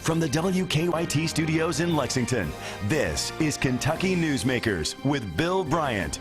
From the WKYT studios in Lexington, this is Kentucky Newsmakers with Bill Bryant.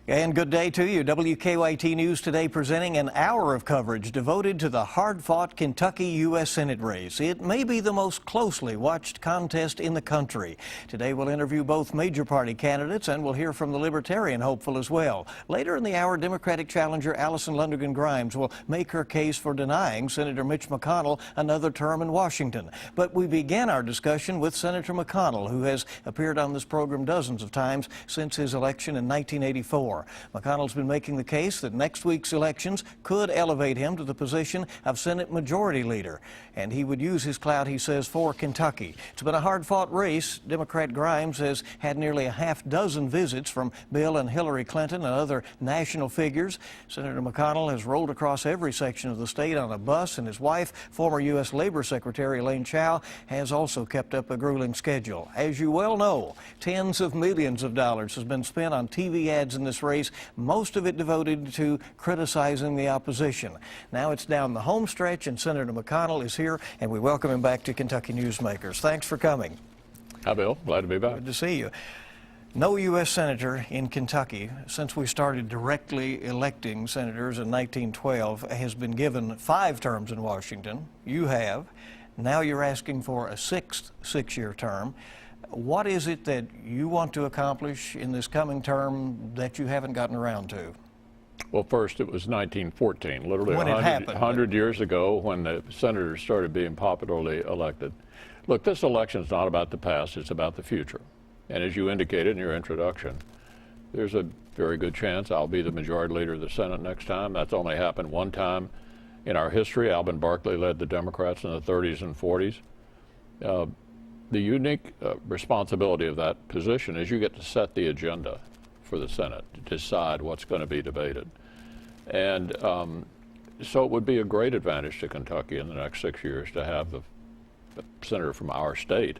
And good day to you. WKYT News today presenting an hour of coverage devoted to the hard-fought Kentucky U.S. Senate race. It may be the most closely watched contest in the country. Today we'll interview both major party candidates and we'll hear from the Libertarian hopeful as well. Later in the hour, Democratic challenger Allison Lundergan Grimes will make her case for denying Senator Mitch McConnell another term in Washington. But we began our discussion with Senator McConnell, who has appeared on this program dozens of times since his election in 1984. McConnell's been making the case that next week's elections could elevate him to the position of Senate Majority Leader, and he would use his clout, he says, for Kentucky. It's been a hard-fought race. Democrat Grimes has had nearly a half-dozen visits from Bill and Hillary Clinton and other national figures. Senator McConnell has rolled across every section of the state on a bus, and his wife, former U.S. Labor Secretary Elaine Chao, has also kept up a grueling schedule. As you well know, tens of millions of dollars has been spent on TV ads in this race, most of it devoted to criticizing the opposition. Now it's down the home stretch, and Senator McConnell is here, and we welcome him back to Kentucky Newsmakers. Thanks for coming. Hi, Bill. Glad to be back. Good to see you. No U.S. senator in Kentucky, since we started directly electing senators in 1912, has been given 5 terms in Washington. You have. Now you're asking for a 6th 6-year term. What is it that you want to accomplish in this coming term that you haven't gotten around to? Well, first, it was 1914, literally when 100 years ago, when the senators started being popularly elected. Look, this election is not about the past, it's about the future. And as you indicated in your introduction, there's a very good chance I'll be the majority leader of the Senate next time. That's only happened one time in our history. Alvin Barkley led the Democrats in the 30s and 40s. The unique responsibility of that position is you get to set the agenda for the Senate, to decide what's going to be debated. And so it would be a great advantage to Kentucky in the next 6 years to have the senator from our state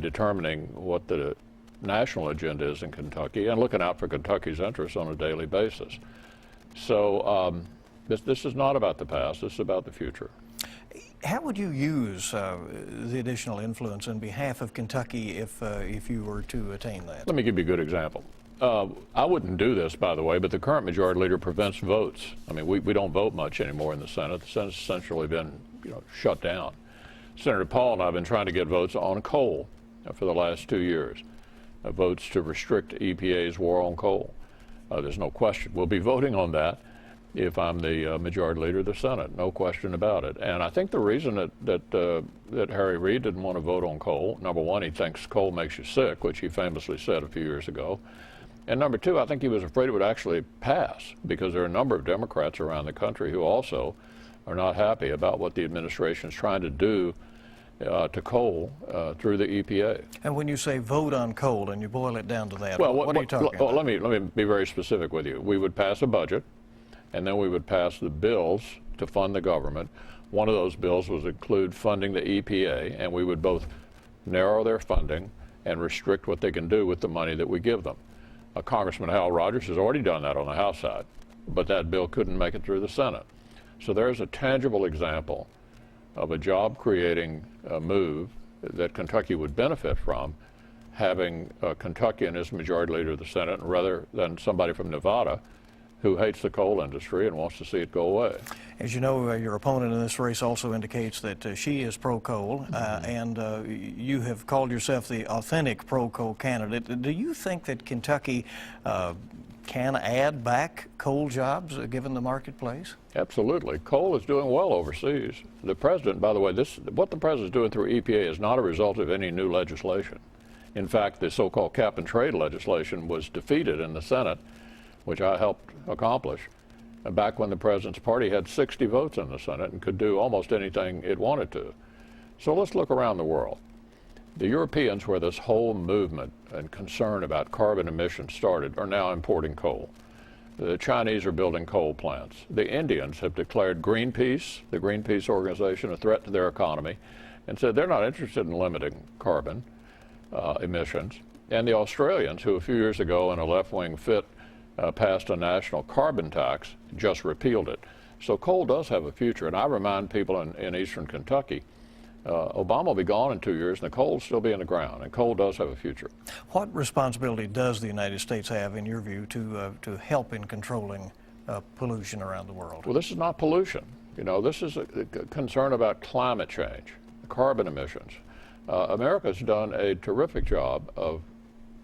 determining what the national agenda is in Kentucky and looking out for Kentucky's interests on a daily basis. So this is not about the past, this is about the future. How would you use the additional influence on behalf of Kentucky if you were to attain that? Let me give you a good example. I wouldn't do this, by the way, but the current majority leader prevents votes. I mean, we don't vote much anymore in the Senate. The Senate's essentially been, shut down. Senator Paul and I have been trying to get votes on coal for the last 2 years, votes to restrict EPA's war on coal. There's no question we'll be voting on that if I'm the majority leader of the Senate, no question about it. And I think the reason that Harry Reid didn't want to vote on coal, number one, he thinks coal makes you sick, which he famously said a few years ago. And number two, I think he was afraid it would actually pass, because there are a number of Democrats around the country who also are not happy about what the administration is trying to do to coal through the EPA. And when you say vote on coal and you boil it down to that, well, what are you talking about? Let me be very specific with you. We would pass a budget, and then we would pass the bills to fund the government. One of those bills would include funding the EPA, and we would both narrow their funding and restrict what they can do with the money that we give them. Congressman Hal Rogers has already done that on the House side, but that bill couldn't make it through the Senate. So there's a tangible example of a job-creating move that Kentucky would benefit from, having a Kentuckian as majority leader of the Senate rather than somebody from Nevada who hates the coal industry and wants to see it go away. As you know, your opponent in this race also indicates that she is pro-coal, and you have called yourself the authentic pro-coal candidate. Do you think that Kentucky can add back coal jobs given the marketplace? Absolutely. Coal is doing well overseas. The president, by the way, what the president is doing through EPA is not a result of any new legislation. In fact, the so-called cap and trade legislation was defeated in the Senate, which I helped accomplish, back when the president's party had 60 votes in the Senate and could do almost anything it wanted to. So let's look around the world. The Europeans, where this whole movement and concern about carbon emissions started, are now importing coal. The Chinese are building coal plants. The Indians have declared Greenpeace, the Greenpeace organization, a threat to their economy, and said they're not interested in limiting carbon emissions. And the Australians, who a few years ago in a left-wing fit passed a national carbon tax, just repealed it. So coal does have a future, and I remind people in eastern Kentucky Obama will be gone in 2 years, and the coal will still be in the ground, and coal does have a future. What responsibility does the United States have, in your view, to help in controlling pollution around the world? Well, this is not pollution. You know, this is a concern about climate change, carbon emissions. America's done a terrific job of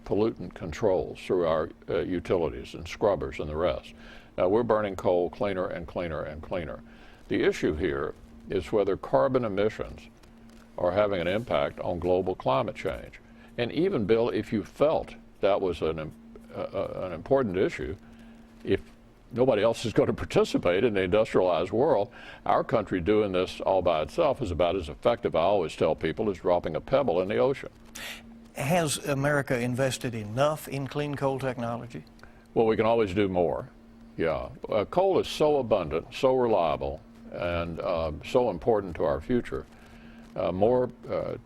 pollutant controls through our utilities and scrubbers and the rest. Now, we're burning coal cleaner and cleaner and cleaner. The issue here is whether carbon emissions are having an impact on global climate change. And even, Bill, if you felt that was an important issue, if nobody else is going to participate in the industrialized world, our country doing this all by itself is about as effective, I always tell people, as dropping a pebble in the ocean. Has America invested enough in clean coal technology? Well, we can always do more. Yeah. Coal is so abundant, so reliable, and so important to our future. More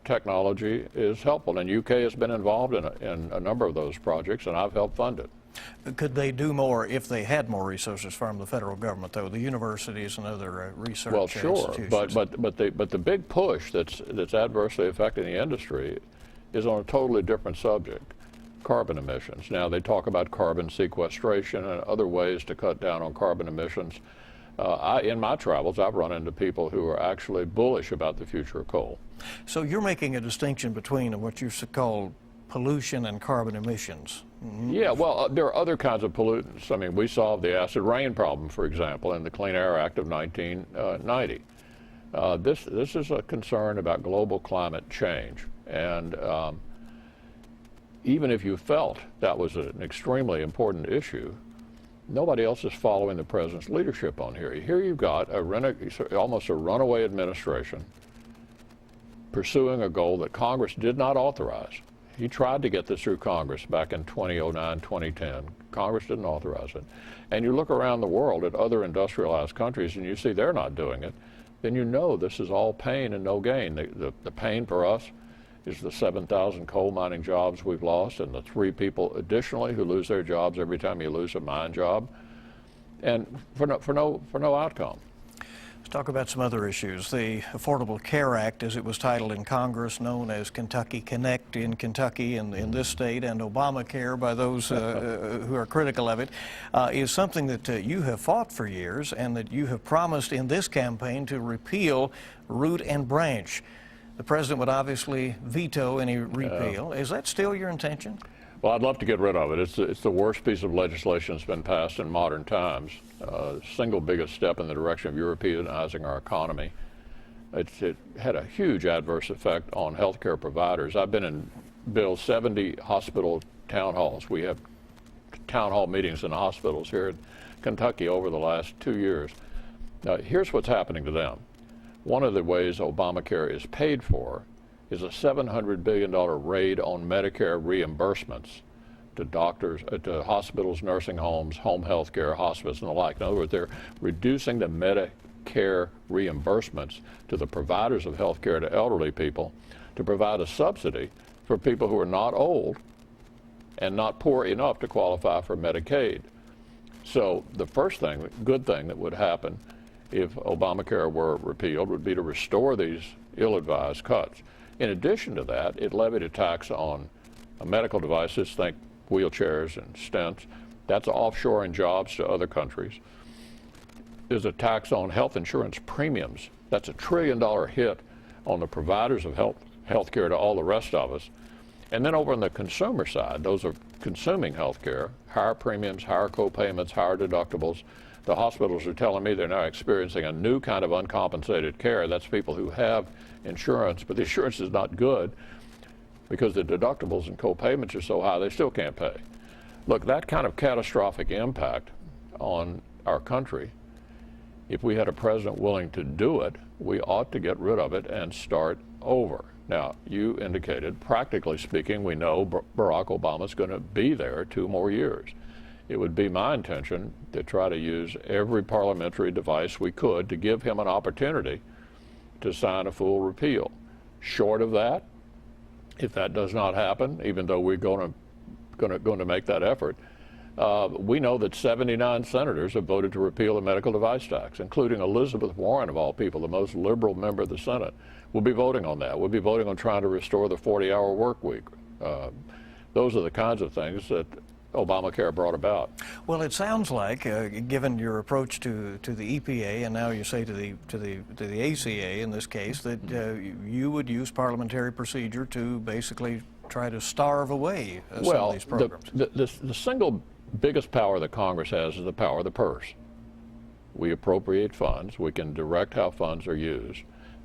technology is helpful, and UK has been involved in a number of those projects, and I've helped fund it. Could they do more if they had more resources from the federal government, though, the universities and other research institutions? Well, sure, but the big push that's adversely affecting the industry is on a totally different subject, carbon emissions. Now, they talk about carbon sequestration and other ways to cut down on carbon emissions. In my travels, I've run into people who are actually bullish about the future of coal. So you're making a distinction between what you call pollution and carbon emissions. Mm-hmm. Yeah, well, there are other kinds of pollutants. I mean, we solved the acid rain problem, for example, in the Clean Air Act of 1990. This is a concern about global climate change. And even if you felt that was an extremely important issue, nobody else is following the president's leadership on here. Here you've got almost a runaway administration pursuing a goal that Congress did not authorize. He tried to get this through Congress back in 2009, 2010. Congress didn't authorize it. And you look around the world at other industrialized countries and you see they're not doing it, then you know this is all pain and no gain. The pain for us is the 7,000 coal mining jobs we've lost and the 3 people additionally who lose their jobs every time you lose a mine job, and for no outcome. Let's talk about some other issues. The Affordable Care Act, as it was titled in Congress, known as Kentucky Connect in Kentucky and in this state, and Obamacare by those who are critical of it, is something that you have fought for years and that you have promised in this campaign to repeal root and branch. The president would obviously veto any repeal. Is that still your intention? Well, I'd love to get rid of it. It's the worst piece of legislation that's been passed in modern times. Single biggest step in the direction of Europeanizing our economy. It had a huge adverse effect on healthcare providers. I've been in, Bill, 70 hospital town halls. We have town hall meetings in the hospitals here in Kentucky over the last 2 years. Now, here's what's happening to them. One of the ways Obamacare is paid for is a $700 billion raid on Medicare reimbursements to doctors, to hospitals, nursing homes, home health care, hospice, and the like. In other words, they're reducing the Medicare reimbursements to the providers of health care to elderly people to provide a subsidy for people who are not old and not poor enough to qualify for Medicaid. So the first thing, good thing that would happen if Obamacare were repealed would be to restore these ill-advised cuts. In addition to that, it levied a tax on medical devices, think wheelchairs and stents. That's offshoring jobs to other countries. There's a tax on health insurance premiums. That's a $1 trillion hit on the providers of health care to all the rest of us. And then over on the consumer side, those are consuming health care, higher premiums, higher co-payments, higher deductibles. The hospitals are telling me they're now experiencing a new kind of uncompensated care. That's people who have insurance, but the insurance is not good because the deductibles and co-payments are so high they still can't pay. Look, that kind of catastrophic impact on our country, if we had a president willing to do it, we ought to get rid of it and start over. Now, you indicated, practically speaking, we know Barack Obama's going to be there 2 more years. It would be my intention to try to use every parliamentary device we could to give him an opportunity to sign a full repeal. Short of that, if that does not happen, even though we're going to make that effort, We know that 79 senators have voted to repeal the medical device tax, including Elizabeth Warren, of all people, the most liberal member of the Senate. We'll be voting on that. We'll be voting on trying to restore the 40-hour work week. Those are the kinds of things that Obamacare brought about. Well, it sounds like, given your approach to the EPA, and now you say to the ACA in this case, that you would use parliamentary procedure to basically try to starve away some of these programs. The single biggest power that Congress has is the power of the purse. We appropriate funds. We can direct how funds are used.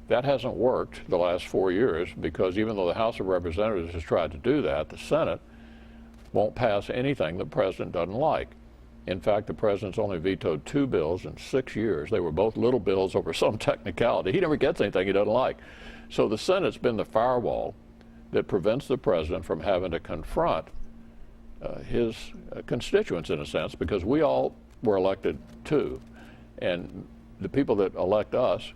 That hasn't worked the last 4 years because even though the House of Representatives has tried to do that, the Senate won't pass anything the president doesn't like. In fact, the president's only vetoed 2 bills in 6 years. They were both little bills over some technicality. He never gets anything he doesn't like. So the Senate's been the firewall that prevents the president from having to confront his constituents, in a sense, because we all were elected too. And the people that elect us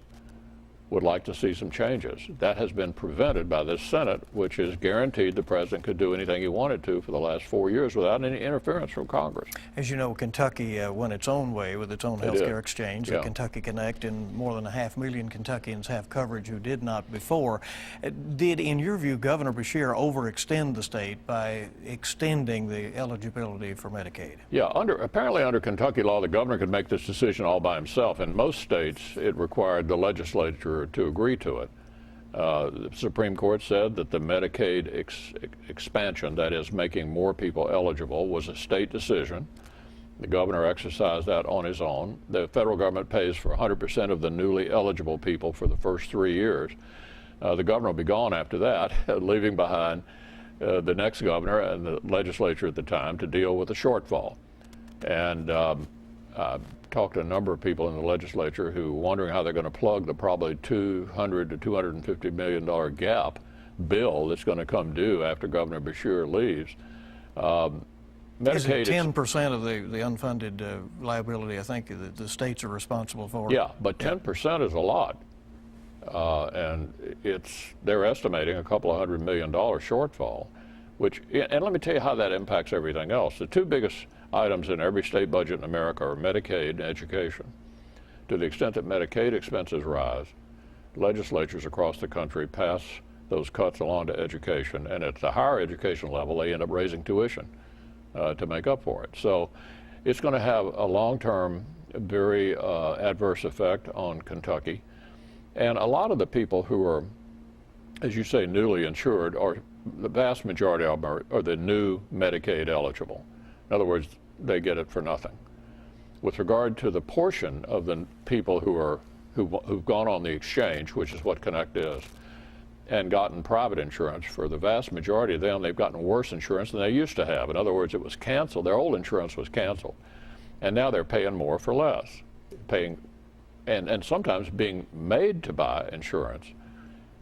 would like to see some changes. That has been prevented by this Senate, which is guaranteed the president could do anything he wanted to for the last 4 years without any interference from Congress. As you know, Kentucky went its own way with its own health care exchange, the Yeah. Kentucky Connect, and more than 500,000 Kentuckians have coverage who did not before. Did, in your view, Governor Beshear overextend the state by extending the eligibility for Medicaid? Yeah, apparently under Kentucky law, the governor could make this decision all by himself. In most states, it required the legislature to agree to it. The Supreme Court said that the Medicaid expansion, that is making more people eligible, was a state decision. The governor exercised that on his own. The federal government pays for 100% of the newly eligible people for the first 3 years. The governor will be gone after that, leaving behind the next governor and the legislature at the time to deal with the shortfall. And I've talked to a number of people in the legislature who are wondering how they're going to plug the probably $200 to $250 million gap bill that's going to come due after Governor Beshear leaves. Is it 10% of the unfunded liability, I think, that the states are responsible for? Yeah, but 10% is a lot. And they're estimating a couple of $100 million shortfall, and let me tell you how that impacts everything else. The 2 biggest items in every state budget in America are Medicaid and education. To the extent that Medicaid expenses rise, legislatures across the country pass those cuts along to education, and at the higher education level, they end up raising tuition to make up for it. So it's going to have a long-term, very adverse effect on Kentucky. And a lot of the people who are, as you say, newly insured, the vast majority of them are the new Medicaid eligible. In other words, they get it for nothing. With regard to the portion of the people who've gone on the exchange, which is what Connect is, and gotten private insurance, for the vast majority of them, they've gotten worse insurance than they used to have. In other words, it was canceled. Their old insurance was canceled. And now they're paying more for less, and sometimes being made to buy insurance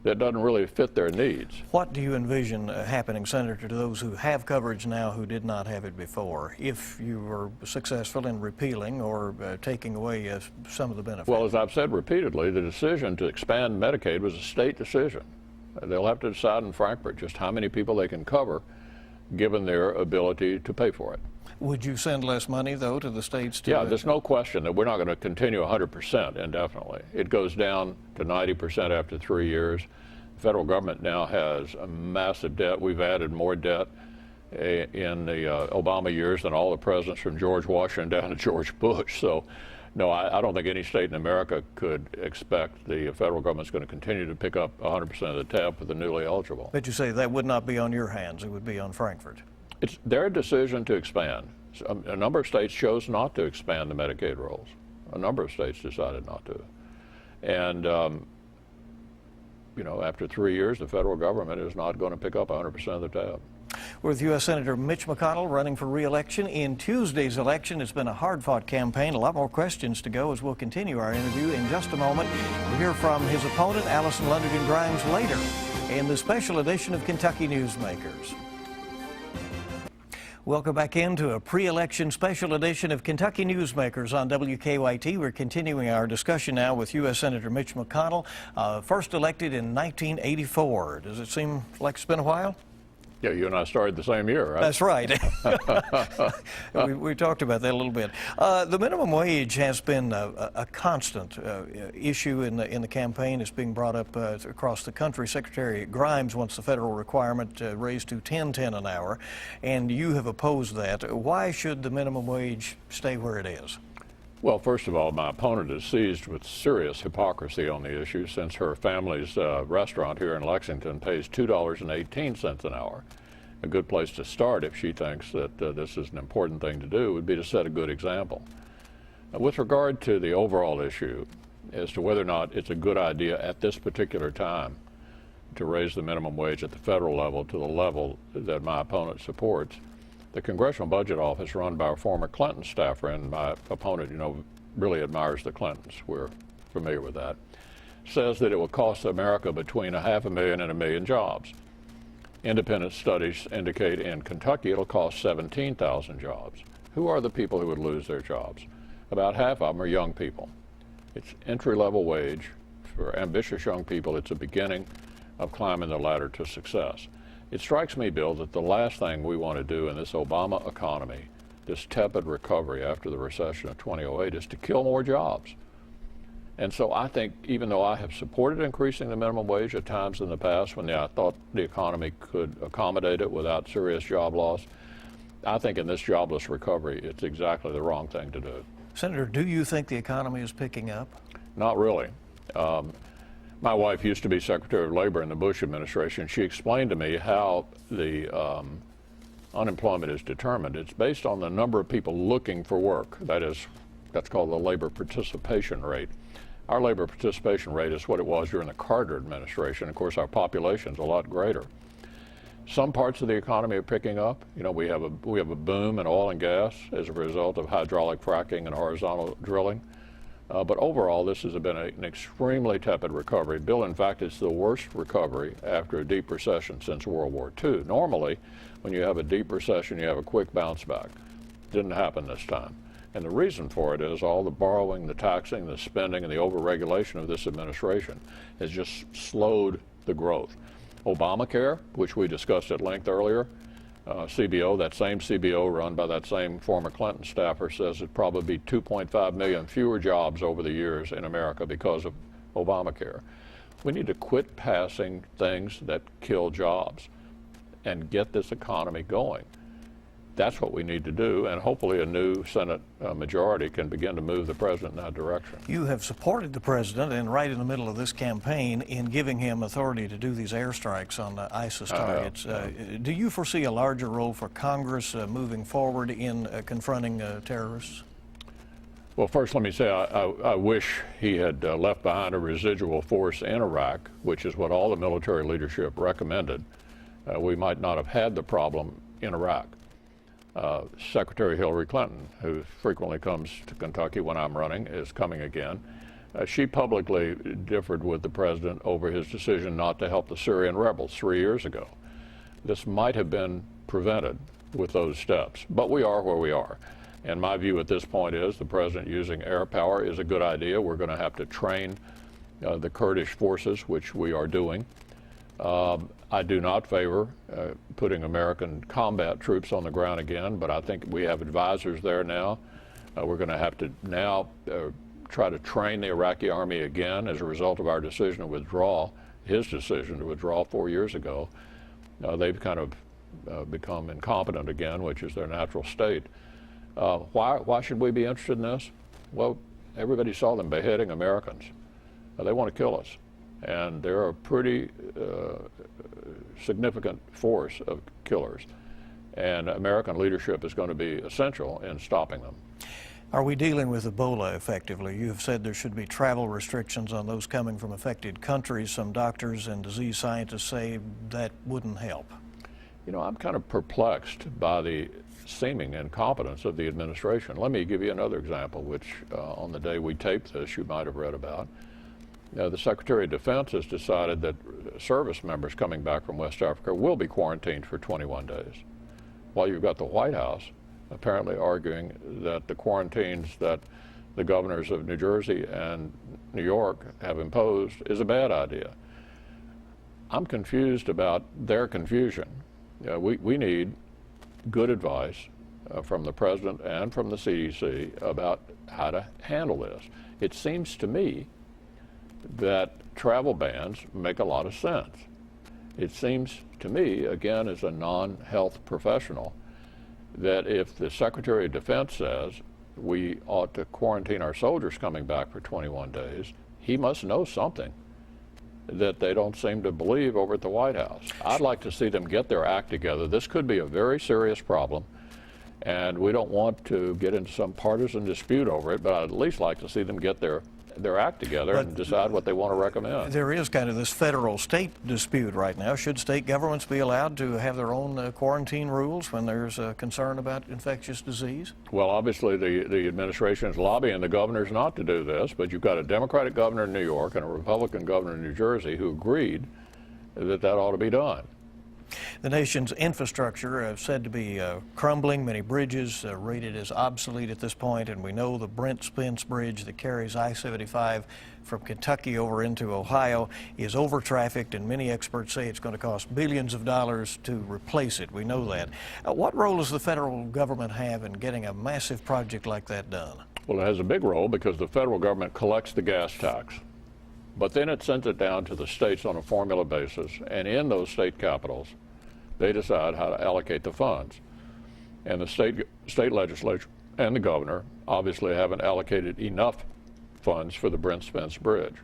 that doesn't really fit their needs. What do you envision happening, Senator, to those who have coverage now who did not have it before, if you were successful in repealing or taking away some of the benefits? Well, as I've said repeatedly, the decision to expand Medicaid was a state decision. They'll have to decide in Frankfurt just how many people they can cover given their ability to pay for it. Would you send less money, though, to the states? Yeah, there's no question that we're not going to continue 100% indefinitely. It goes down to 90% after 3 years. The federal government now has a massive debt. We've added more debt in the Obama years than all the presidents from George Washington down to George Bush. So, no, I don't think any state in America could expect the federal government's going to continue to pick up 100% of the tab for the newly eligible. But you say that would not be on your hands. It would be on Frankfurt. It's their decision to expand. A number of states chose not to expand the Medicaid rolls. A number of states decided not to. And, after 3 years, the federal government is not going to pick up 100% of the tab. We're with U.S. Senator Mitch McConnell running for re-election. In Tuesday's election, it's been a hard-fought campaign. A lot more questions to go as we'll continue our interview in just a moment. We'll hear from his opponent, Allison Lundergan Grimes, later in the special edition of Kentucky Newsmakers. Welcome back into a pre-election special edition of Kentucky Newsmakers on WKYT. We're continuing our discussion now with U.S. Senator Mitch McConnell, first elected in 1984. Does it seem like it's been a while? Yeah, you and I started the same year, right? That's right. we talked about that a little bit. The minimum wage has been a constant issue in the campaign. It's being brought up across the country. Secretary Grimes wants the federal requirement raised to $10.10 an hour, and you have opposed that. Why should the minimum wage stay where it is? Well, first of all, my opponent is seized with serious hypocrisy on the issue, since her family's restaurant here in Lexington pays $2.18 an hour. A good place to start, if she thinks that this is an important thing to do, would be to set a good example. With regard to the overall issue as to whether or not it's a good idea at this particular time to raise the minimum wage at the federal level to the level that my opponent supports, the Congressional Budget Office, run by a former Clinton staffer, and my opponent, really admires the Clintons, we're familiar with that, says that it will cost America between 500,000 and 1 million jobs. Independent studies indicate in Kentucky it'll cost 17,000 jobs. Who are the people who would lose their jobs? About half of them are young people. It's entry-level wage for ambitious young people. It's a beginning of climbing the ladder to success. It strikes me, Bill, that the last thing we want to do in this Obama economy, this tepid recovery after the recession of 2008, is to kill more jobs. And so I think, even though I have supported increasing the minimum wage at times in the past when I thought the economy could accommodate it without serious job loss, I think in this jobless recovery, it's exactly the wrong thing to do. Senator, do you think the economy is picking up? Not really. My wife used to be Secretary of Labor in the Bush administration. She explained to me how the unemployment is determined. It's based on the number of people looking for work. That's called the labor participation rate. Our labor participation rate is what it was during the Carter administration. Of course, our population is a lot greater. Some parts of the economy are picking up. We have a boom in oil and gas as a result of hydraulic fracking and horizontal drilling. But overall, this has been an extremely tepid recovery. Bill, in fact, it's the worst recovery after a deep recession since World War II. Normally, when you have a deep recession, you have a quick bounce back. Didn't happen this time. And the reason for it is all the borrowing, the taxing, the spending, and the overregulation of this administration has just slowed the growth. Obamacare, which we discussed at length earlier, CBO, that same CBO run by that same former Clinton staffer, says it'd probably be 2.5 million fewer jobs over the years in America because of Obamacare. We need to quit passing things that kill jobs and get this economy going. That's what we need to do, and hopefully a new Senate majority can begin to move the president in that direction. You have supported the president, and right in the middle of this campaign, in giving him authority to do these airstrikes on ISIS targets. Do you foresee a larger role for Congress moving forward in confronting terrorists? Well, first let me say I wish he had left behind a residual force in Iraq, which is what all the military leadership recommended. We might not have had the problem in Iraq. Secretary Hillary Clinton, who frequently comes to Kentucky when I'm running, is coming again. She publicly differed with the president over his decision not to help the Syrian rebels 3 years ago. This might have been prevented with those steps, but we are where we are. And my view at this point is the president using air power is a good idea. We're going to have to train the Kurdish forces, which we are doing. I do not favor putting American combat troops on the ground again, but I think we have advisors there now. We're going to have to now try to train the Iraqi army again as a result of our decision to withdraw, his decision to withdraw 4 years ago. They've kind of become incompetent again, which is their natural state. Why should we be interested in this? Well, everybody saw them beheading Americans. They want to kill us. And they're a pretty significant force of killers. And American leadership is going to be essential in stopping them. Are we dealing with Ebola effectively? You have said there should be travel restrictions on those coming from affected countries. Some doctors and disease scientists say that wouldn't help. I'm kind of perplexed by the seeming incompetence of the administration. Let me give you another example, which on the day we taped this, you might have read about. The Secretary of Defense has decided that service members coming back from West Africa will be quarantined for 21 days, while you've got the White House apparently arguing that the quarantines that the governors of New Jersey and New York have imposed is a bad idea. I'm confused about their confusion. We need good advice from the president and from the CDC about how to handle this. It seems to me that travel bans make a lot of sense. It seems to me, again, as a non-health professional, that if the Secretary of Defense says we ought to quarantine our soldiers coming back for 21 days, he must know something that they don't seem to believe over at the White House. I'd like to see them get their act together. This could be a very serious problem, and we don't want to get into some partisan dispute over it, but I'd at least like to see them get their act together and decide what they want to recommend. There is kind of this federal-state dispute right now. Should state governments be allowed to have their own quarantine rules when there's a concern about infectious disease? Well, obviously the administration is lobbying the governors not to do this, but you've got a Democratic governor in New York and a Republican governor in New Jersey who agreed that that ought to be done. The nation's infrastructure is said to be crumbling. Many bridges rated as obsolete at this point, and we know the Brent Spence Bridge that carries I-75 from Kentucky over into Ohio is over-trafficked, and many experts say it's going to cost billions of dollars to replace it. We know that. What role does the federal government have in getting a massive project like that done? Well, it has a big role because the federal government collects the gas tax, but then it sends it down to the states on a formula basis, and in those state capitals, they decide how to allocate the funds. And the state legislature and the governor obviously haven't allocated enough funds for the Brent Spence Bridge.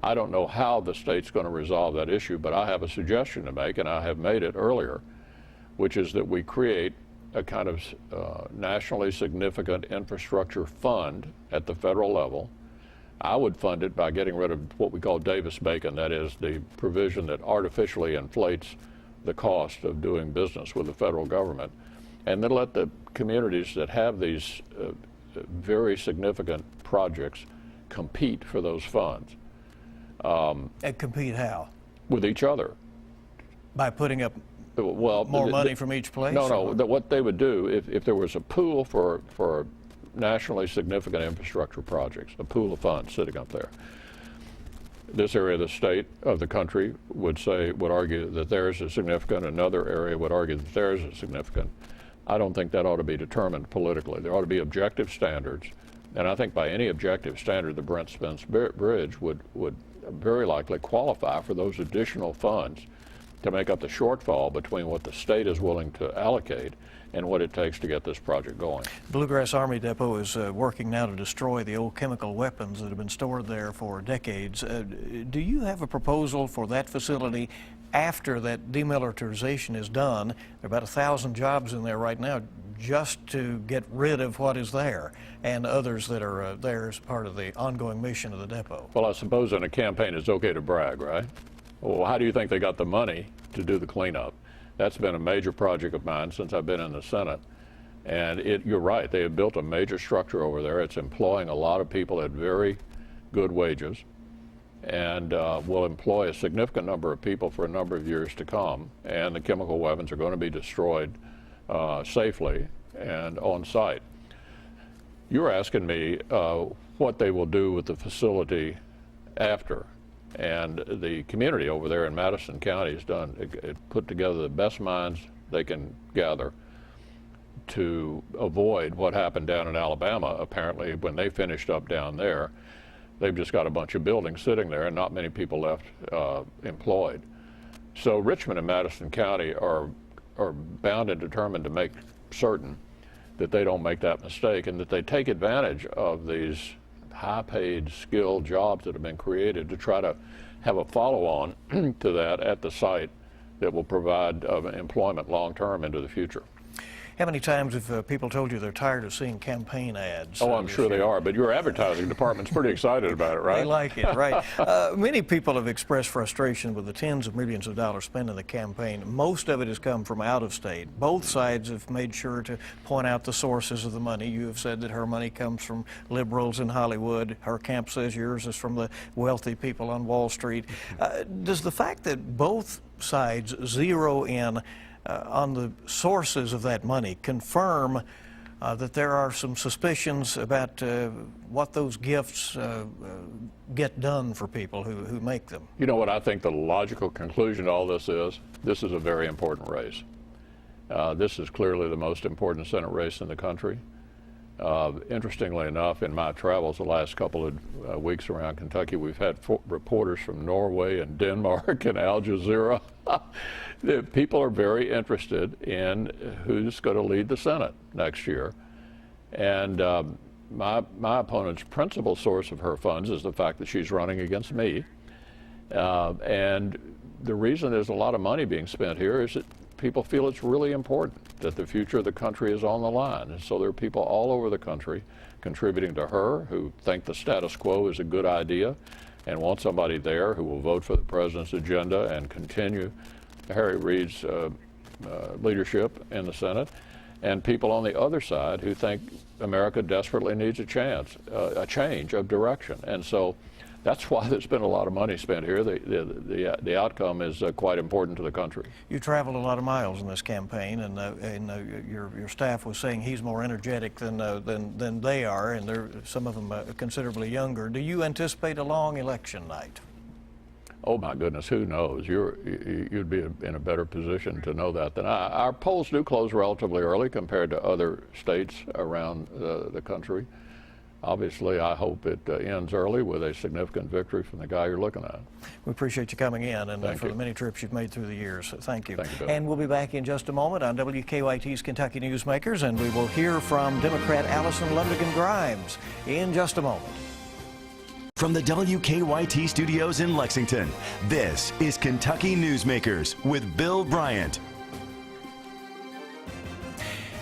I don't know how the state's going to resolve that issue, but I have a suggestion to make, and I have made it earlier, which is that we create a kind of nationally significant infrastructure fund at the federal level. I would fund it by getting rid of what we call Davis-Bacon, that is the provision that artificially inflates the cost of doing business with the federal government, and then let the communities that have these very significant projects compete for those funds. And compete how? With each other. By putting up more money from each place? No. What they would do, if there was a pool for nationally significant infrastructure projects, a pool of funds sitting up there, this area of the state of the country would argue that theirs is significant, another area would argue that theirs is significant. I don't think that ought to be determined politically. There ought to be objective standards, and I think by any objective standard, the Brent Spence Bridge would very likely qualify for those additional funds to make up the shortfall between what the state is willing to allocate and what it takes to get this project going. Bluegrass Army Depot is working now to destroy the old chemical weapons that have been stored there for decades. Do you have a proposal for that facility after that demilitarization is done? There are about 1,000 jobs in there right now just to get rid of what is there, and others that are there as part of the ongoing mission of the depot. Well, I suppose in a campaign it's okay to brag, right? Well, how do you think they got the money to do the cleanup? That's been a major project of mine since I've been in the Senate. And you're right, they have built a major structure over there. It's employing a lot of people at very good wages, and will employ a significant number of people for a number of years to come. And the chemical weapons are going to be destroyed safely and on site. You're asking me what they will do with the facility after. And the community over there in Madison County has put together the best minds they can gather to avoid what happened down in Alabama. Apparently, when they finished up down there, they've just got a bunch of buildings sitting there and not many people left employed. So Richmond and Madison County are bound and determined to make certain that they don't make that mistake and that they take advantage of these high-paid, skilled jobs that have been created to try to have a follow-on to that at the site that will provide employment long-term into the future. How many times have people told you they're tired of seeing campaign ads? Oh, I'm sure they are, but your advertising department's pretty excited about it, right? They like it, right. Many people have expressed frustration with the tens of millions of dollars spent in the campaign. Most of it has come from out of state. Both sides have made sure to point out the sources of the money. You have said that her money comes from liberals in Hollywood. Her camp says yours is from the wealthy people on Wall Street. Does the fact that both sides zero in on the sources of that money confirm that there are some suspicions about what those gifts get done for people who make them. You know what I think the logical conclusion to all this is? This is a very important race. This is clearly the most important Senate race in the country. Interestingly enough, in my travels the last couple of weeks around Kentucky, we've had reporters from Norway and Denmark and Al Jazeera. The people are very interested in who's going to lead the Senate next year. And my opponent's principal source of her funds is the fact that she's running against me. And the reason there's a lot of money being spent here is that people feel it's really important, that the future of the country is on the line. And so there are people all over the country contributing to her who think the status quo is a good idea and want somebody there who will vote for the president's agenda and continue Harry Reid's leadership in the Senate, and people on the other side who think America desperately needs a change of direction. And so that's why there's been a lot of money spent here. The outcome is quite important to the country. You traveled a lot of miles in this campaign, and your staff was saying he's more energetic than they are, and some of them considerably younger. Do you anticipate a long election night? Oh my goodness, who knows? You'd be in a better position to know that than I. Our polls do close relatively early compared to other states around the country. Obviously, I hope it ends early with a significant victory from the guy you're looking at. We appreciate you coming in and Thank for you. the many trips you've made through the years. So thank you. Thank you, Bill. And we'll be back in just a moment on WKYT's Kentucky Newsmakers, and we will hear from Democrat Allison Lundigan Grimes in just a moment. From the WKYT studios in Lexington, this is Kentucky Newsmakers with Bill Bryant.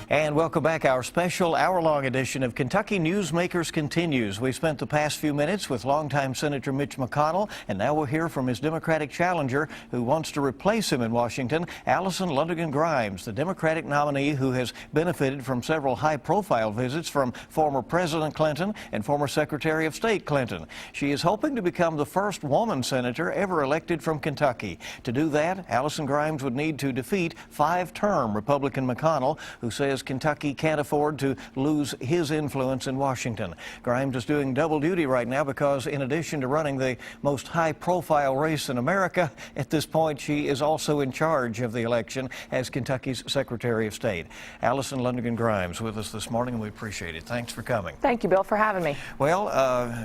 And welcome back. Our special hour-long edition of Kentucky Newsmakers continues. We spent the past few minutes with longtime Senator Mitch McConnell, and now we'll hear from his Democratic challenger who wants to replace him in Washington, Allison Lundigan Grimes, the Democratic nominee who has benefited from several high-profile visits from former President Clinton and former Secretary of State Clinton. She is hoping to become the first woman senator ever elected from Kentucky. To do that, Allison Grimes would need to defeat five-term Republican McConnell, who says Kentucky can't afford to lose his influence in Washington. Grimes is doing double duty right now because in addition to running the most high-profile race in America, at this point she is also in charge of the election as Kentucky's Secretary of State. Allison Lundigan Grimes with us this morning, and we appreciate it. Thanks for coming. Thank you, Bill, for having me. Well,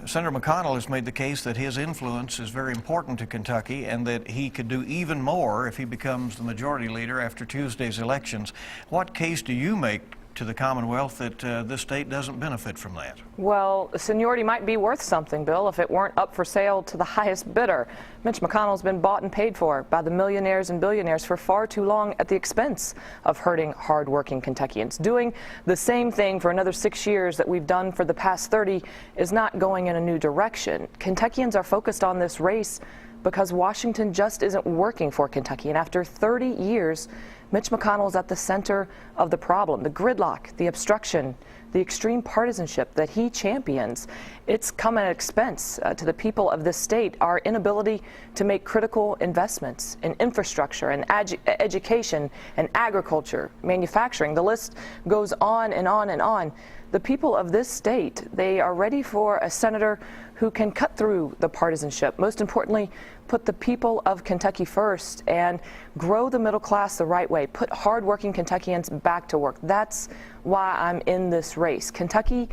Senator McConnell has made the case that his influence is very important to Kentucky and that he could do even more if he becomes the majority leader after Tuesday's elections. What case do you make to the Commonwealth that this state doesn't benefit from that? Well, seniority might be worth something, Bill, if it weren't up for sale to the highest bidder. Mitch McConnell's been bought and paid for by the millionaires and billionaires for far too long at the expense of hurting hardworking Kentuckians. Doing the same thing for another 6 years that we've done for the past 30 is not going in a new direction. Kentuckians are focused on this race because Washington just isn't working for Kentucky. And after 30 years, Mitch McConnell is at the center of the problem. The gridlock, the obstruction, the extreme partisanship that he champions, it's come at expense to the people of this state. Our inability to make critical investments in infrastructure and education and agriculture, manufacturing, the list goes on and on and on. The people of this state, they are ready for a senator who can cut through the partisanship. Most importantly, put the people of Kentucky first and grow the middle class the right way. Put hardworking Kentuckians back to work. That's why I'm in this race. Kentucky,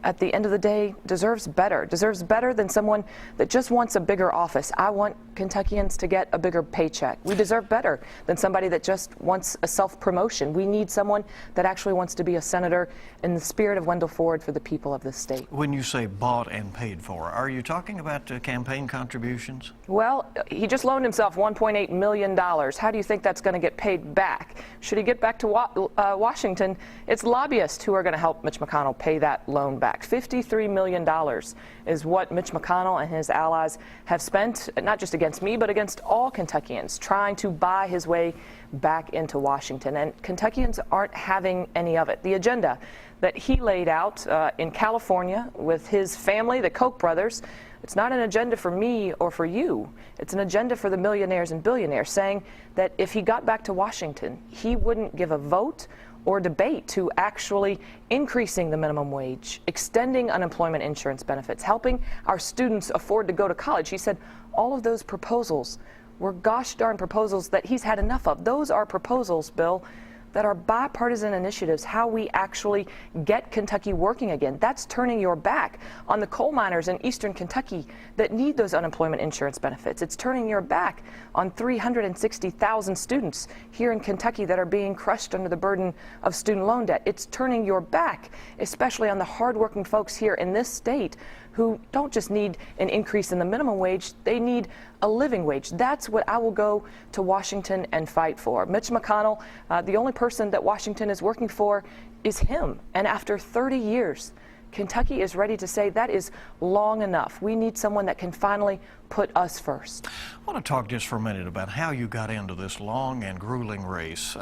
at the end of the day, deserves better than someone that just wants a bigger office. I want Kentuckians to get a bigger paycheck. We deserve better than somebody that just wants a self-promotion. We need someone that actually wants to be a senator in the spirit of Wendell Ford for the people of this state. When you say bought and paid for, are you talking about campaign contributions? Well, he just loaned himself $1.8 million. How do you think that's going to get paid back? Should he get back to Washington, it's lobbyists who are going to help Mitch McConnell pay that loan back. $53 million is what Mitch McConnell and his allies have spent, not just against me, but against all Kentuckians, trying to buy his way back into Washington. And Kentuckians aren't having any of it. The agenda that he laid out in California with his family, the Koch brothers, it's not an agenda for me or for you. It's an agenda for the millionaires and billionaires, saying that if he got back to Washington, he wouldn't give a vote or debate to actually increasing the minimum wage, extending unemployment insurance benefits, helping our students afford to go to college. He said all of those proposals were gosh darn proposals that he's had enough of. Those are proposals, Bill, that are bipartisan initiatives, how we actually get Kentucky working again. That's turning your back on the coal miners in eastern Kentucky that need those unemployment insurance benefits. It's turning your back on 360,000 students here in Kentucky that are being crushed under the burden of student loan debt. It's turning your back, especially on the hardworking folks here in this state who don't just need an increase in the minimum wage, they need a living wage. That's what I will go to Washington and fight for. Mitch McConnell, the only person that Washington is working for is him. And after 30 years, Kentucky is ready to say that is long enough. We need someone that can finally put us first. I want to talk just for a minute about how you got into this long and grueling race.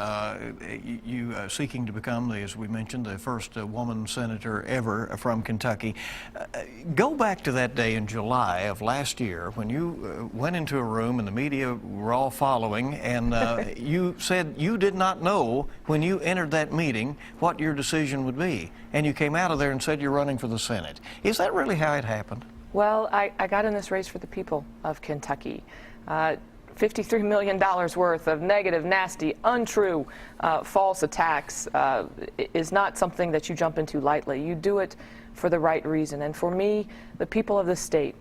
You seeking to become, as we mentioned, the first woman senator ever from Kentucky. Go back to that day in July of last year when you went into a room and the media were all following, and you said you did not know when you entered that meeting what your decision would be. And you came out of there and said you're running for the Senate. Is that really how it happened? Well, I got in this race for the people of Kentucky. $53 million worth of negative, nasty, untrue, false attacks is not something that you jump into lightly. You do it for the right reason. And for me, the people of this state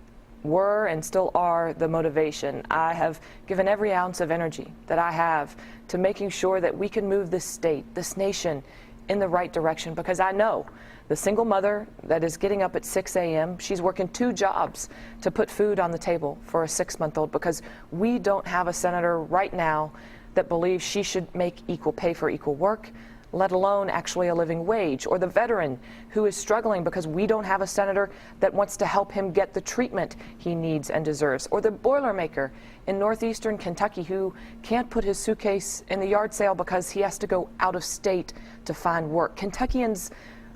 were and still are the motivation. I have given every ounce of energy that I have to making sure that we can move this state, this nation, in the right direction, because I know the single mother that is getting up at 6 a.m., she's working 2 jobs to put food on the table for a 6-month-old, because we don't have a senator right now that believes she should make equal pay for equal work, let alone actually a living wage, or the veteran who is struggling because we don't have a senator that wants to help him get the treatment he needs and deserves, or the Boilermaker in northeastern Kentucky who can't put his suitcase in the yard sale because he has to go out of state to find work. Kentuckians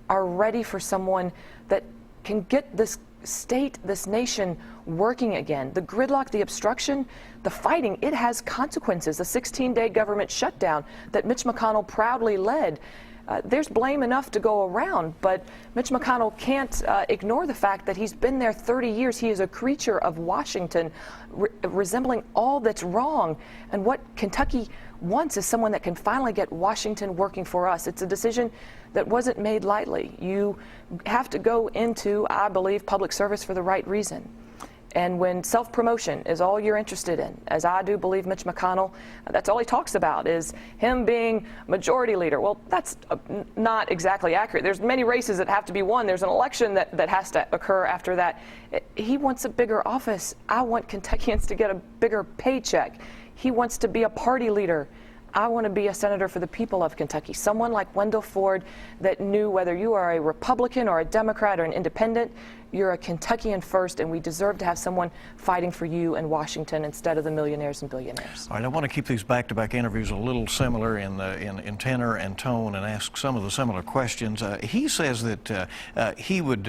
are ready for someone that can get this state, this nation working again. The gridlock, the obstruction, the fighting, it has consequences. The 16-day government shutdown that Mitch McConnell proudly led. There's blame enough to go around, but Mitch McConnell can't ignore the fact that he's been there 30 years. He is a creature of Washington, resembling all that's wrong. And what Kentucky wants is someone that can finally get Washington working for us. It's a decision that wasn't made lightly. You have to go into, I believe, public service for the right reason. And when self-promotion is all you're interested in, as I do believe Mitch McConnell, that's all he talks about is him being majority leader. Well, that's not exactly accurate. There's many races that have to be won. There's an election that has to occur after that. He wants a bigger office. I want Kentuckians to get a bigger paycheck. He wants to be a party leader. I want to be a senator for the people of Kentucky, someone like Wendell Ford that knew whether you are a Republican or a Democrat or an independent, you're a Kentuckian first, and we deserve to have someone fighting for you in Washington instead of the millionaires and billionaires. All right, I want to keep these back-to-back interviews a little similar in tenor and tone and ask some of the similar questions. He says that he would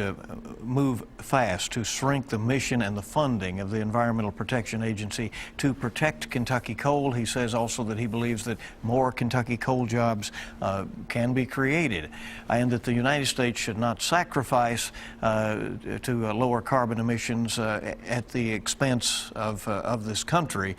move fast to shrink the mission and the funding of the Environmental Protection Agency to protect Kentucky coal. He says also that he believes that more Kentucky coal jobs can be created, and that the United States should not sacrifice to lower carbon emissions at the expense of this country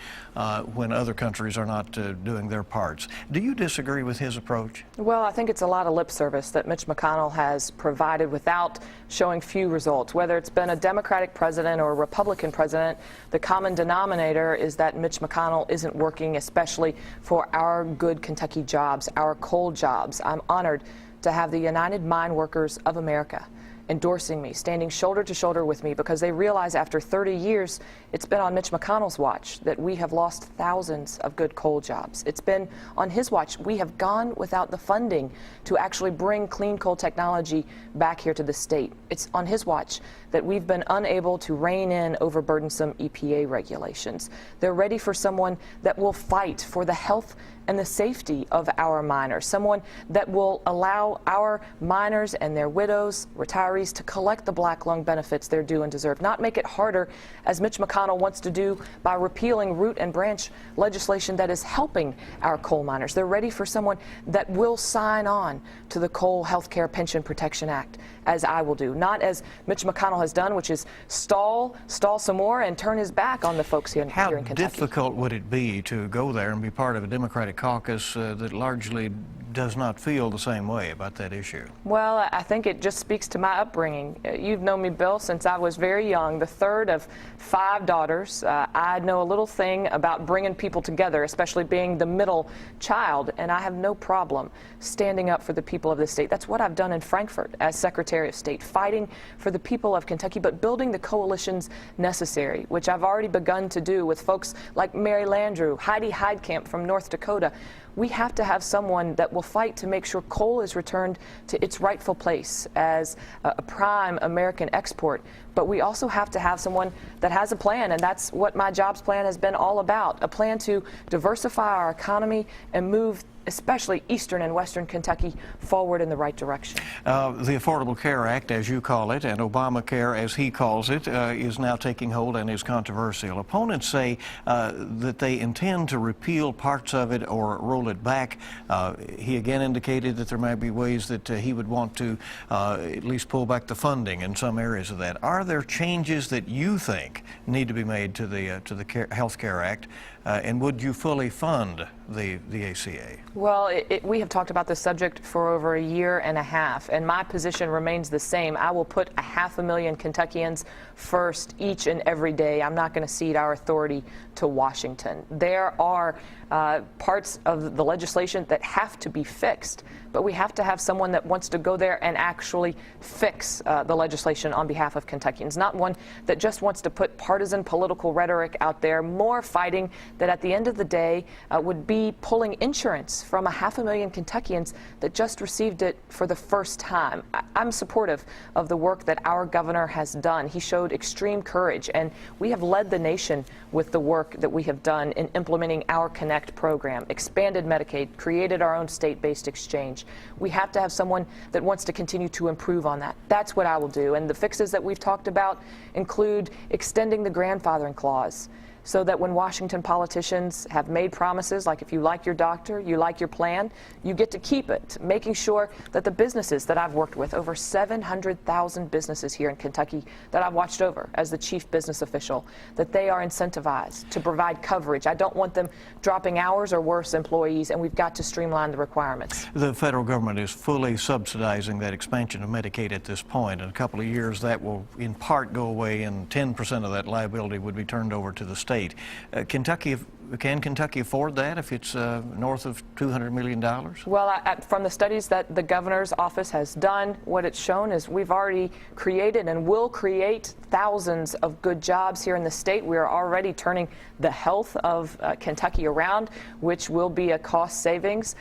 when other countries are not doing their parts. Do you disagree with his approach? Well, I think it's a lot of lip service that Mitch McConnell has provided without showing few results. Whether it's been a Democratic president or a Republican president, the common denominator is that Mitch McConnell isn't working, especially for our good Kentucky jobs, our coal jobs. I'm honored to have the United Mine Workers of America endorsing me, standing shoulder to shoulder with me, because they realize after 30 years, it's been on Mitch McConnell's watch that we have lost thousands of good coal jobs. It's been on his watch. We have gone without the funding to actually bring clean coal technology back here to the state. It's on his watch that we've been unable to rein in overburdensome EPA regulations. They're ready for someone that will fight for the health and the safety of our miners, someone that will allow our miners and their widows, retirees, to collect the black lung benefits they're due and deserve, not make it harder, as Mitch McConnell wants to do by repealing root and branch legislation that is helping our coal miners. They're ready for someone that will sign on to the Coal Healthcare Pension Protection Act, as I will do, not as Mitch McConnell has done, which is stall some more and turn his back on the folks here in Kentucky. How difficult would it be to go there and be part of a Democratic caucus that largely does not feel the same way about that issue? Well, I think it just speaks to my upbringing. You've known me, Bill, since I was very young, the third of 5 daughters. I know a little thing about bringing people together, especially being the middle child, and I have no problem standing up for the people of the state. That's what I've done in Frankfurt as Secretary of State, fighting for the people of Kentucky, but building the coalitions necessary, which I've already begun to do with folks like Mary Landrieu, Heidi Heidkamp from North Dakota. We have to have someone that will fight to make sure coal is returned to its rightful place as a prime American export. But we also have to have someone that has a plan, and that's what my jobs plan has been all about, a plan to diversify our economy and move especially eastern and western Kentucky forward in the right direction. The Affordable Care Act, as you call it, and Obamacare, as he calls it, is now taking hold and is controversial. Opponents say that they intend to repeal parts of it or roll it back. He again indicated that there might be ways that he would want to at least pull back the funding in some areas of that. Are there changes that you think need to be made to the Health Care Act, and would you fully fund the ACA? Well, we have talked about this subject for over a year and a half, and my position remains the same. I will put 500,000 Kentuckians first each and every day. I'm not going to cede our authority to Washington. There are parts of the legislation that have to be fixed, but we have to have someone that wants to go there and actually fix the legislation on behalf of Kentuckians, not one that just wants to put partisan political rhetoric out there, more fighting that at the end of the day would be pulling insurance from 500,000 Kentuckians that just received it for the first time. I'm supportive of the work that our governor has done. He showed extreme courage, and we have led the nation with the work that we have done in implementing our Connect program, expanded Medicaid, created our own state-based exchange. We have to have someone that wants to continue to improve on that. That's what I will do. And the fixes that we've talked about include extending the grandfathering clause, so that when Washington politicians have made promises, like if you like your doctor, you like your plan, you get to keep it, making sure that the businesses that I've worked with, over 700,000 businesses here in Kentucky that I've watched over as the chief business official, that they are incentivized to provide coverage. I don't want them dropping hours or worse employees, and we've got to streamline the requirements. The federal government is fully subsidizing that expansion of Medicaid at this point. In a couple of years, that will in part go away, and 10% of that liability would be turned over to the state. Can Kentucky afford that if it's north of $200 million? Well, from the studies that the governor's office has done, what it's shown is we've already created and will create thousands of good jobs here in the state. We are already turning the health of Kentucky around, which will be a cost savings.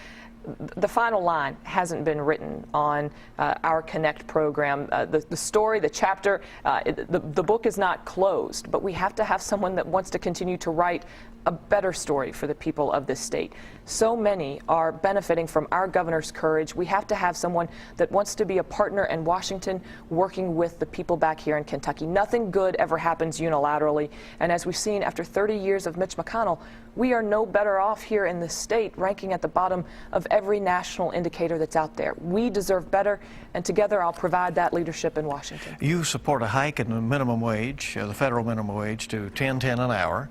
The final line hasn't been written on our Connect program. The story, the chapter, the book is not closed, but we have to have someone that wants to continue to write a better story for the people of this state. So many are benefiting from our governor's courage. We have to have someone that wants to be a partner in Washington, working with the people back here in Kentucky. Nothing good ever happens unilaterally, and as we've seen after 30 years of Mitch McConnell, we are no better off here in this state, ranking at the bottom of every national indicator that's out there. We deserve better, and together I'll provide that leadership in Washington. You support a hike in the minimum wage, the federal minimum wage, to $10.10 an hour.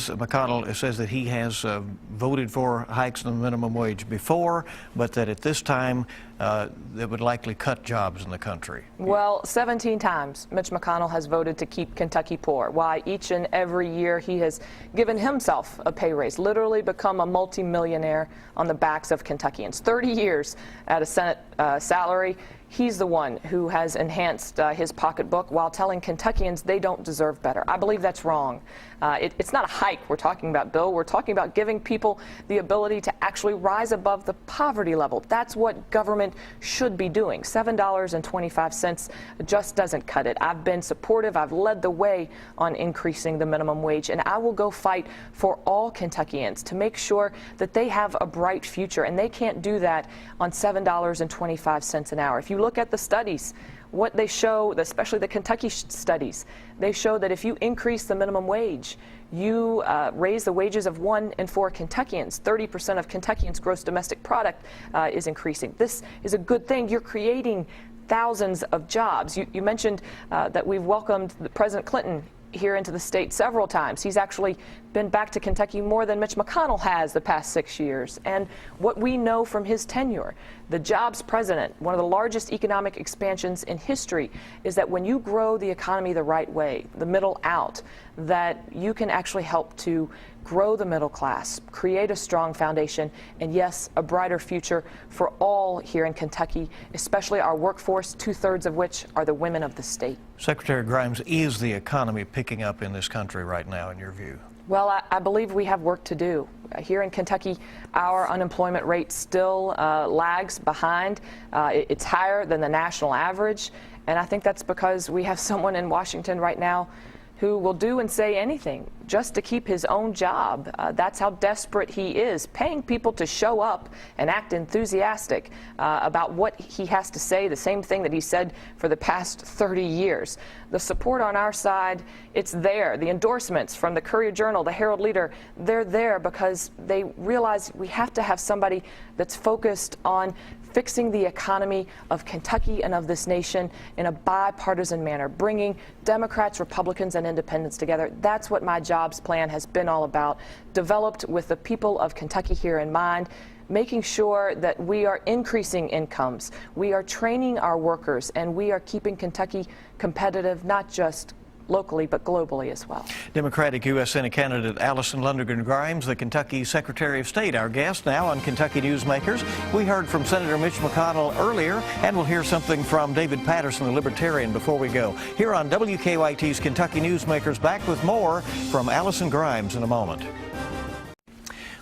McConnell says that he has voted for hikes in the minimum wage before, but that at this time that would likely cut jobs in the country. Well, 17 times Mitch McConnell has voted to keep Kentucky poor. Why each and every year he has given himself a pay raise, literally become a multimillionaire on the backs of Kentuckians. 30 years at a Senate salary. he's the one who has enhanced his pocketbook while telling Kentuckians they don't deserve better. I believe that's wrong. It's not a hike we're talking about, Bill. We're talking about giving people the ability to actually rise above the poverty level. That's what government should be doing. $7.25 just doesn't cut it. I've been supportive. I've led the way on increasing the minimum wage, and I will go fight for all Kentuckians to make sure that they have a bright future, and they can't do that on $7.25 an hour. If you look at the studies, what they show, especially the Kentucky studies, they show that if you increase the minimum wage, you raise the wages of 1 in 4 Kentuckians. 30% of Kentuckians' gross domestic product is increasing. This is a good thing. You're creating thousands of jobs. You mentioned that we've welcomed President Clinton here into the state several times. He's actually been back to Kentucky more than Mitch McConnell has the past 6 years. And what we know from his tenure, the jobs president, one of the largest economic expansions in history, is that when you grow the economy the right way, the middle out, that you can actually help to grow the middle class, create a strong foundation, and yes, a brighter future for all here in Kentucky, especially our workforce, 2/3 of which are the women of the state. Secretary Grimes, is the economy picking up in this country right now, in your view? Well, I believe we have work to do. Here in Kentucky, our unemployment rate still lags behind. It's higher than the national average, and I think that's because we have someone in Washington right now who will do and say anything just to keep his own job. That's how desperate he is, paying people to show up and act enthusiastic about what he has to say, the same thing that he said for the past 30 years. The support on our side, it's there. The endorsements from the Courier-Journal, the Herald-Leader, they're there because they realize we have to have somebody that's focused on fixing the economy of Kentucky and of this nation in a bipartisan manner, bringing Democrats, Republicans, and independents together. That's what my jobs plan has been all about, developed with the people of Kentucky here in mind, making sure that we are increasing incomes, we are training our workers, and we are keeping Kentucky competitive, not just locally, but globally as well. Democratic U.S. Senate candidate Allison Lundergan Grimes, the Kentucky Secretary of State, our guest now on Kentucky Newsmakers. We heard from Senator Mitch McConnell earlier, and we'll hear something from David Patterson, the Libertarian, before we go. Here on WKYT's Kentucky Newsmakers, back with more from Allison Grimes in a moment.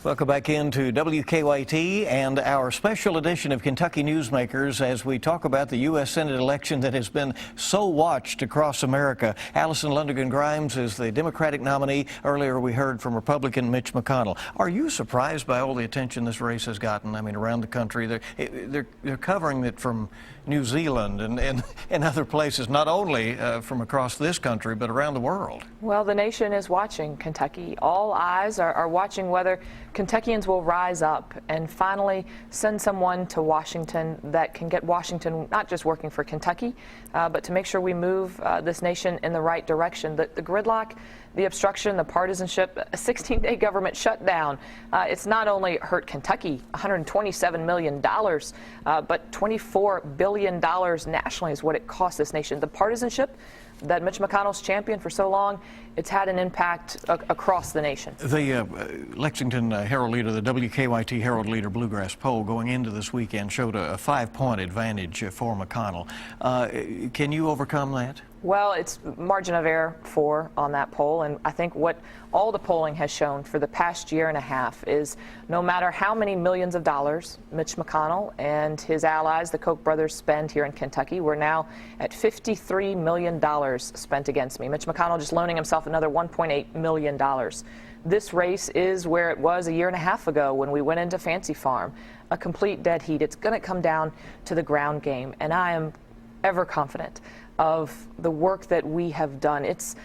Welcome back into WKYT and our special edition of Kentucky Newsmakers as we talk about the U.S. Senate election that has been so watched across America. Allison Lundergan Grimes is the Democratic nominee. Earlier we heard from Republican Mitch McConnell. Are you surprised by all the attention this race has gotten? I mean, around the country, they're covering it from New Zealand and other places, not only from across this country, but around the world. Well, the nation is watching Kentucky. All eyes are watching whether Kentuckians will rise up and finally send someone to Washington that can get Washington not just working for Kentucky, but to make sure we move this nation in the right direction. The gridlock, the obstruction, the partisanship, a 16-day government shutdown, it's not only hurt Kentucky, $127 million, but $24 billion nationally is what it cost this nation. The partisanship that Mitch McConnell's championed for so long, it's had an impact across the nation. The Lexington Herald-Leader, the WKYT Herald-Leader Bluegrass poll going into this weekend showed a 5-point advantage for McConnell. Can you overcome that? Well, it's margin of error 4 on that poll, and I think what all the polling has shown for the past year and a half is no matter how many millions of dollars Mitch McConnell and his allies, the Koch brothers, spend here in Kentucky, we're now at $53 million spent against me. Mitch McConnell just loaning himself another $1.8 million. This race is where it was a year and a half ago when we went into Fancy Farm, a complete dead heat. It's going to come down to the ground game, and I am ever confident of the work that we have done. It's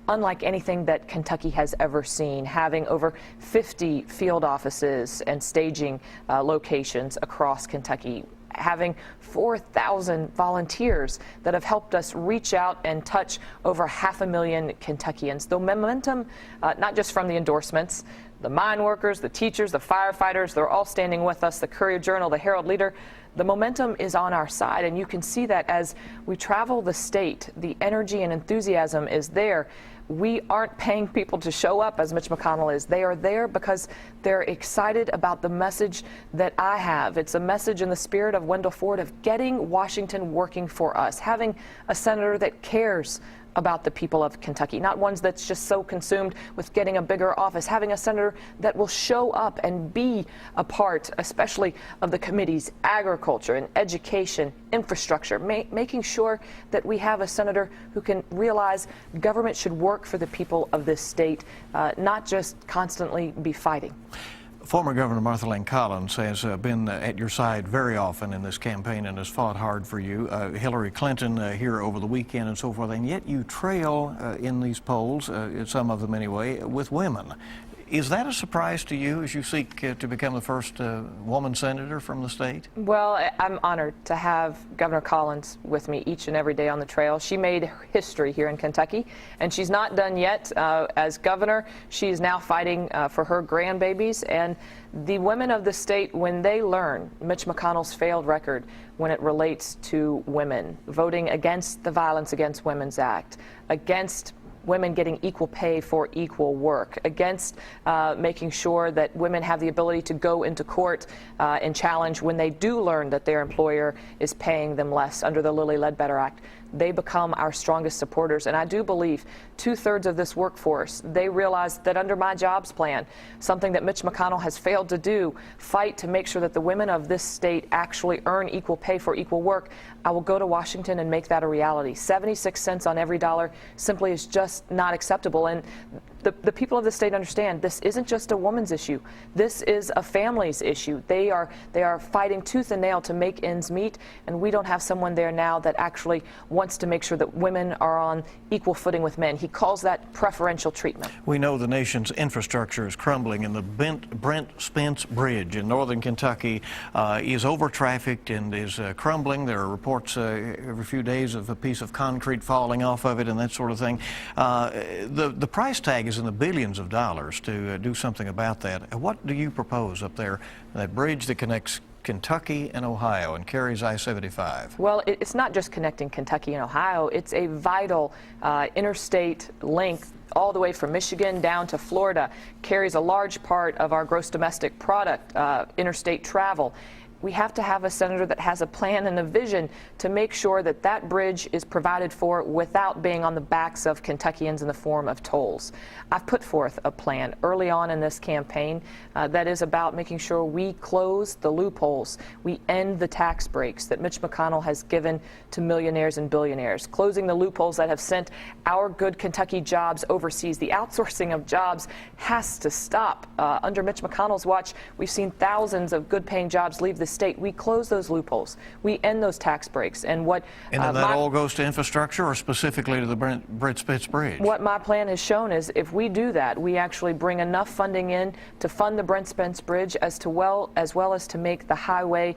unlike anything that Kentucky has ever seen, having over 50 field offices and staging locations across Kentucky, having 4,000 volunteers that have helped us reach out and touch over 500,000 Kentuckians. The momentum, not just from the endorsements, the mine workers, the teachers, the firefighters, they're all standing with us, the Courier-Journal, the Herald-Leader. The momentum is on our side, and you can see that as we travel the state. The energy and enthusiasm is there. we aren't paying people to show up as Mitch McConnell is. They are there because they're excited about the message that I have. It's a message in the spirit of Wendell Ford of getting Washington working for us, having a senator that cares about the people of Kentucky, not ones that's just so consumed with getting a bigger office, having a senator that will show up and be a part, especially of the committees, agriculture and education, infrastructure, making sure that we have a senator who can realize government should work for the people of this state, not just constantly be fighting. Former Governor Martha Lane Collins has been at your side very often in this campaign and has fought hard for you. Hillary Clinton here over the weekend and so forth, and yet you trail in these polls, some of them anyway, with women. Is that a surprise to you as you seek to become the first woman senator from the state? Well, I'm honored to have Governor Collins with me each and every day on the trail. She made history here in Kentucky, and she's not done yet. As governor, she's now fighting for her grandbabies. And the women of the state, when they learn Mitch McConnell's failed record when it relates to women, voting against the Violence Against Women's Act, against women getting equal pay for equal work, against making sure that women have the ability to go into court and challenge when they do learn that their employer is paying them less under the Lilly Ledbetter Act. They become our strongest supporters. And I do believe 2/3 of this workforce, they realize that under my jobs plan, something that Mitch McConnell has failed to do, fight to make sure that the women of this state actually earn equal pay for equal work, I will go to Washington and make that a reality. 76 cents on every dollar simply is just not acceptable. And the people of the state understand this isn't just a woman's issue. This is a family's issue. They are fighting tooth and nail to make ends meet, and we don't have someone there now that actually wants to make sure that women are on equal footing with men. He calls that preferential treatment. We know the nation's infrastructure is crumbling, and the Brent Spence Bridge in northern Kentucky is over-trafficked and is crumbling. There are reports every few days of a piece of concrete falling off of it and that sort of thing. The price tag is in the billions of dollars to do something about that. What do you propose up there, that bridge that connects Kentucky and Ohio and carries I-75? Well, it's not just connecting Kentucky and Ohio. It's a vital interstate link all the way from Michigan down to Florida, carries a large part of our gross domestic product, interstate travel. We have to have a senator that has a plan and a vision to make sure that that bridge is provided for without being on the backs of Kentuckians in the form of tolls. I've put forth a plan early on in this campaign that is about making sure we close the loopholes, we end the tax breaks that Mitch McConnell has given to millionaires and billionaires, closing the loopholes that have sent our good Kentucky jobs overseas. The outsourcing of jobs has to stop. Under Mitch McConnell's watch, we've seen thousands of good-paying jobs leave the state. We close those loopholes. We end those tax breaks. And what and then that all goes to infrastructure, or specifically to the Brent Spence Bridge? What my plan has shown is if we do that, we actually bring enough funding in to fund the Brent Spence Bridge as well as to make the highway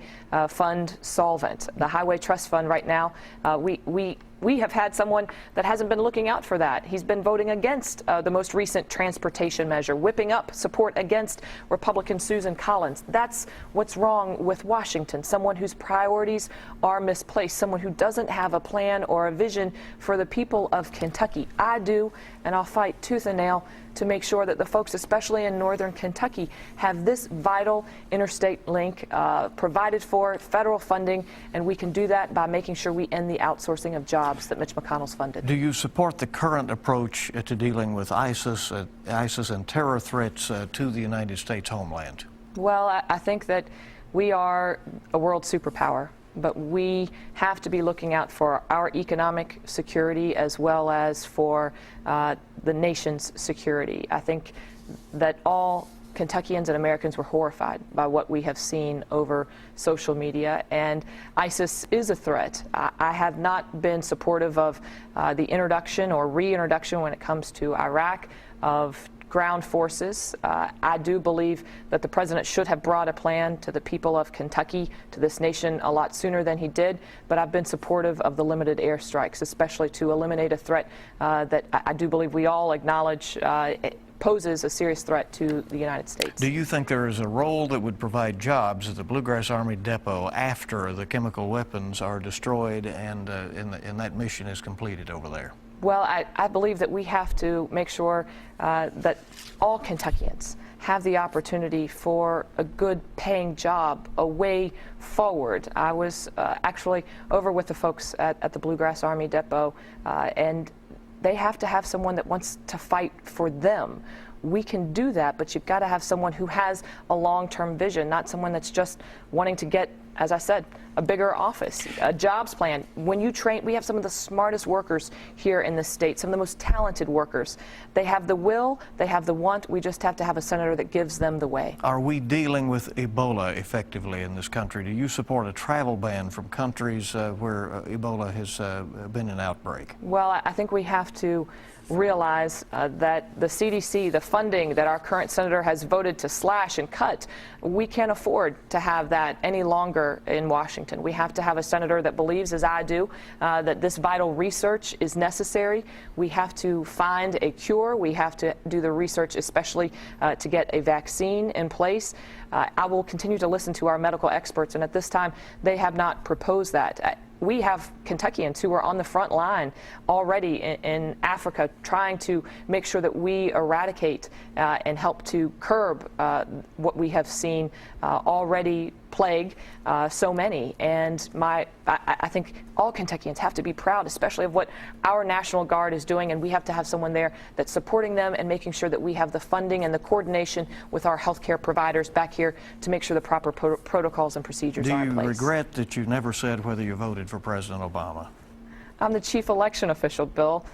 fund solvent. The highway trust fund right now, we have had someone that hasn't been looking out for that. He's been voting against the most recent transportation measure, whipping up support against Republican Susan Collins. That's what's wrong with Washington, someone whose priorities are misplaced, someone who doesn't have a plan or a vision for the people of Kentucky. I do, and I'll fight tooth and nail to make sure that the folks, especially in northern Kentucky, have this vital interstate link provided for, federal funding, and we can do that by making sure we end the outsourcing of jobs that Mitch McConnell's funded. Do you support the current approach to dealing with ISIS and terror threats to the United States homeland? Well, I think that we are a world superpower, but we have to be looking out for our economic security as well as for the nation's security. I think that all Kentuckians and Americans were horrified by what we have seen over social media, and ISIS is a threat. I have not been supportive of the introduction or reintroduction when it comes to Iraq of ground forces. I do believe that the president should have brought a plan to the people of Kentucky, to this nation, a lot sooner than he did, but I've been supportive of the limited airstrikes, especially to eliminate a threat that I do believe we all acknowledge poses a serious threat to the United States. Do you think there is a role that would provide jobs at the Bluegrass Army Depot after the chemical weapons are destroyed and that mission is completed over there? Well, I believe that we have to make sure that all Kentuckians have the opportunity for a good paying job, a way forward. I was actually over with the folks at the Bluegrass Army Depot, and they have to have someone that wants to fight for them. We can do that, but you've got to have someone who has a long-term vision, not someone that's just wanting to get, as I said, a bigger office, a jobs plan. When you train, we have some of the smartest workers here in the state, some of the most talented workers. They have the will, they have the want. We just have to have a senator that gives them the way. Are we dealing with Ebola effectively in this country? Do you support a travel ban from countries where Ebola has been an outbreak? Well, I think we have to realize that the CDC, the funding that our current senator has voted to slash and cut, we can't afford to have that any longer in Washington. We have to have a senator that believes, as I do, that this vital research is necessary. We have to find a cure. We have to do the research, especially to get a vaccine in place. I will continue to listen to our medical experts, and at this time, they have not proposed that. We have Kentuckians who are on the front line already in Africa trying to make sure that we eradicate and help to curb what we have seen already plague so many. And I think all Kentuckians have to be proud, especially of what our National Guard is doing, and we have to have someone there that's supporting them and making sure that we have the funding and the coordination with our healthcare providers back here to make sure the proper protocols and procedures are in place. Do you regret that you never said whether you voted for President Obama? I'm the chief election official, Bill.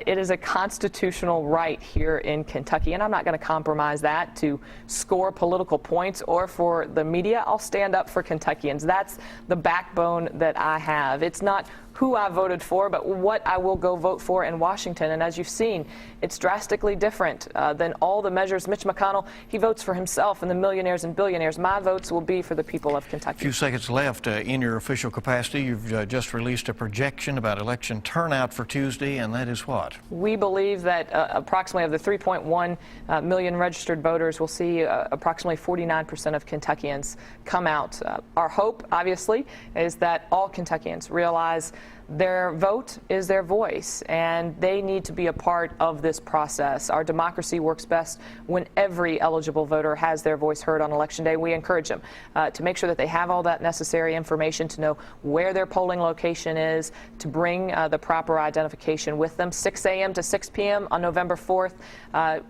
It is a constitutional right here in Kentucky, and I'm not going to compromise that to score political points or for the media. I'll stand up for Kentuckians. That's the backbone that I have. It's not who I voted for, but what I will go vote for in Washington. And as you've seen, it's drastically different than all the measures. Mitch McConnell, he votes for himself and the millionaires and billionaires. My votes will be for the people of Kentucky. A few seconds left. In your official capacity, you've just released a projection about election turnout for Tuesday, and that is what? We believe that approximately of the 3.1 million registered voters, we'll see approximately 49% of Kentuckians come out. Our hope, obviously, is that all Kentuckians realize their vote is their voice, and they need to be a part of this process. Our democracy works best when every eligible voter has their voice heard on Election Day. We encourage them to make sure that they have all that necessary information to know where their polling location is, to bring the proper identification with them. 6 a.m. to 6 p.m. on November 4th.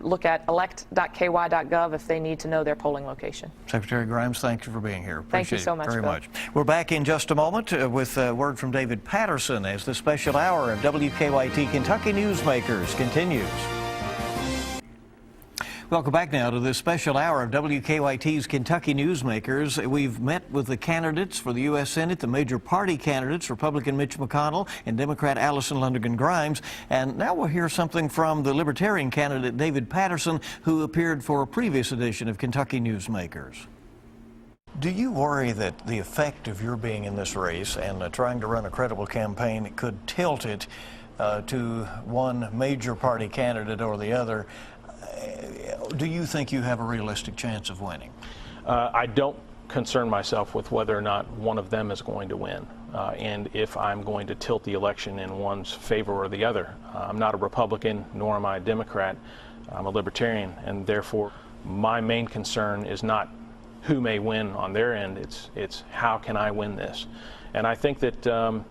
Look at elect.ky.gov if they need to know their polling location. Secretary Grimes, thank you for being here. Thank you so much, very Bill. much. We're back in just a moment with word from David Patterson as the special hour of WKYT Kentucky Newsmakers continues. Welcome back now to this special hour of WKYT's Kentucky Newsmakers. We've met with the candidates for the U.S. Senate, the major party candidates, Republican Mitch McConnell and Democrat Allison Lundergan Grimes. And now we'll hear something from the Libertarian candidate David Patterson, who appeared for a previous edition of Kentucky Newsmakers. Do you worry that the effect of your being in this race and trying to run a credible campaign could tilt it to one major party candidate or the other? Do you think you have a realistic chance of winning? I don't concern myself with whether or not one of them is going to win and if I'm going to tilt the election in one's favor or the other. I'm not a Republican, nor am I a Democrat. I'm a Libertarian, and therefore my main concern is not who may win on their end, it's how can I win this. And I think that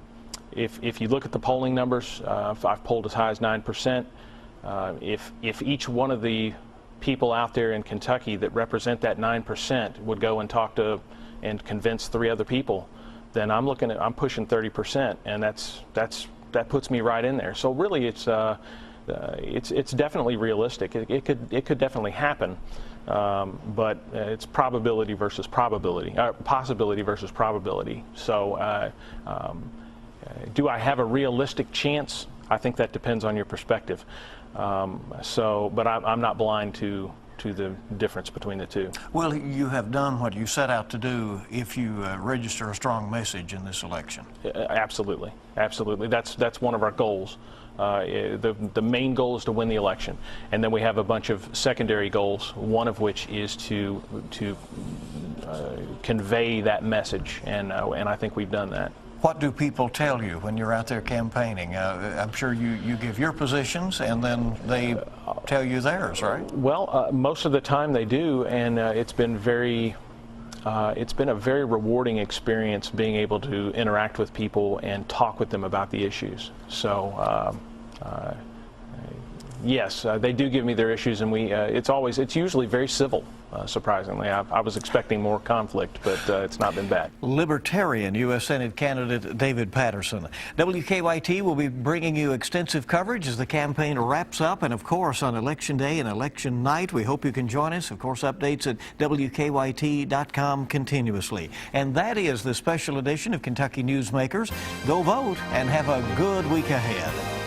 if you look at the polling numbers, I've polled as high as 9%. If each one of the people out there in Kentucky that represent that 9% would go and talk to and convince 3 other people, then I'm pushing 30%, and that puts me right in there. So really, it's definitely realistic. It could definitely happen, but it's probability versus probability, possibility versus probability. So do I have a realistic chance? I think that depends on your perspective. But I'm not blind to the difference between the two. Well, you have done what you set out to do if you register a strong message in this election. Absolutely, absolutely. That's one of our goals. The main goal is to win the election, and then we have a bunch of secondary goals. One of which is to convey that message, and I think we've done that. What do people tell you when you're out there campaigning? I'm sure you give your positions and then they tell you theirs, right? Well, most of the time they do, and it's been a very rewarding experience being able to interact with people and talk with them about the issues. So yes, they do give me their issues, and it's usually very civil. Surprisingly, I was expecting more conflict, but it's not been bad. Libertarian U.S. Senate candidate David Patterson. WKYT will be bringing you extensive coverage as the campaign wraps up, and of course on Election Day and Election Night. We hope you can join us. Of course, updates at WKYT.com continuously. And that is the special edition of Kentucky Newsmakers. Go vote and have a good week ahead.